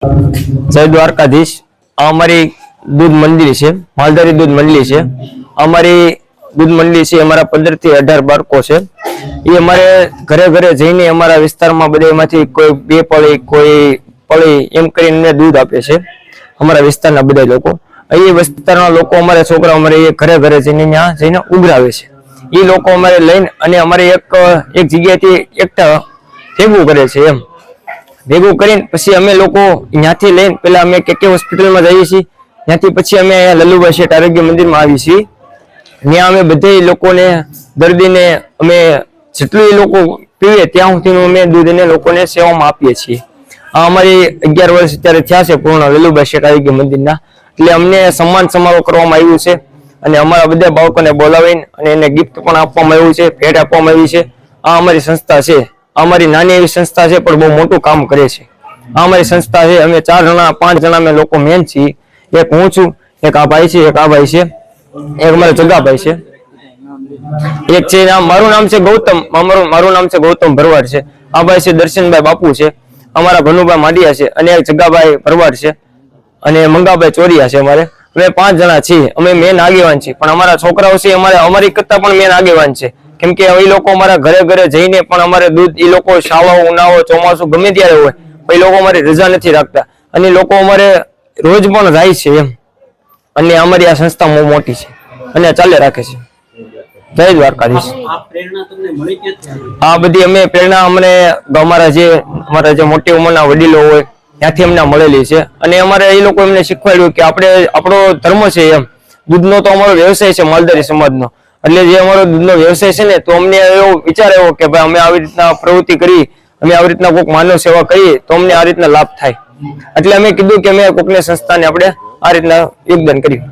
जय द्वारकाधीश। हमारी दूध मंडली है, मालधारी दूध मंडली है। हमारी दूध मंडली से हमारा 15 થી 18 बाळको है। ये हमारे घरे घरे जईने हमारा विस्तार में बधामांथी कोई 2 पड़ी कोई पड़ी एम करीने दूध आपे छे। हमारा विस्तारना बधा लोको ये विस्ताરના લોકો અમારા છોકરા અમારે એ ઘરે ઘરે જઈને ઉઘરાવે છે। એ લોકો અમારે લઈને અને અમારે એક જગ્યાએથી એકઠા ભેગું કરે છે। એમ ભેગું કરીને પછી અમે લોકો ત્યાંથી લઈને પેલા અમે કેકે હોસ્પિટલમાં જઈએ છીએ। ત્યાંથી પછી અમે લલ્લુભાઈ શેઠ આરોગ્ય મંદિરમાં આવી છીએ। ત્યાં અમે બધે લોકોને દર્દીને અમે જેટલું એ લોકો પીવે ત્યાં સુધીનું અમે દૂધને લોકોને સેવામાં આપીએ છીએ। આ અમારી 11 વર્ષ અત્યારે થયા છે પૂર્ણ લલ્લુભાઈ શેઠ આરોગ્ય મંદિરના। એટલે અમને સન્માન સમારોહ કરવામાં આવ્યું છે અને અમારા બધા બાળકોને બોલાવીને અને એને ગિફ્ટ પણ આપવામાં આવ્યું છે, ભેટ આપવામાં આવી છે। આ અમારી સંસ્થા છે। हमारी नानी एवी संस्था है पर बहुत मोटू काम करे छे। हमारी संस्था है अमे 4 जना 5 जना में लोग मेन छी। एक हूँ छू, एक आ भाई छे, एक आ भाई छे, एक हमारे जग्गा भाई छे, एक छे मारू नाम से गौतम, मारू नाम से गौतम भरवाड छे। आ भाई छे दर्शन भाई बापू छे, हमारा भनुभाई माडिया छे अने एक जग्गा भाई भरवाड छे अने मंगाभाई चोरिया छे। अमारे अमे 5 जना छीए। अमे मेन आगेवान छीए पण अमारा छोकराओ छे अमारे अमारी करता पण मेन आगेवान छे। केम के ए लोको अमारा घरे घरे जईने पण अमारे दूध ए लोको शावा उनाळो ચોમાસુ गमे त्यारे होय पण ए लोको अमारी रजा नथी राखता अने लोको अमारे रोज पण जाय छे एम अने अमारी आ संस्था मोटी छे अने चाले राखे छे। जय द्वारकाधीश। आ प्रेरणा तमने मळी के आ बधी अमे प्रेरणा अमने अमारा जे मोटी उंमરના वडीलो होय ત્યાંથી અમને મળેલી છે અને અમારે એ લોકો એમને શીખવાડ્યું કે આપણે આપણો ધર્મ છે એમ દૂધનો તો અમારો વ્યવસાય છે માલધારી સમાજનો। એટલે જે અમારો દૂધનો વ્યવસાય છે ને તો અમને એવો વિચાર આવ્યો કે ભાઈ અમે આવી રીતના પ્રવૃત્તિ કરી, અમે આવી રીતના કોઈક માનવ સેવા કરીએ તો અમને આ રીતના લાભ થાય। એટલે અમે કીધું કે અમે કોઈકની સંસ્થાને આપણે આ રીતના યોગદાન કર્યું।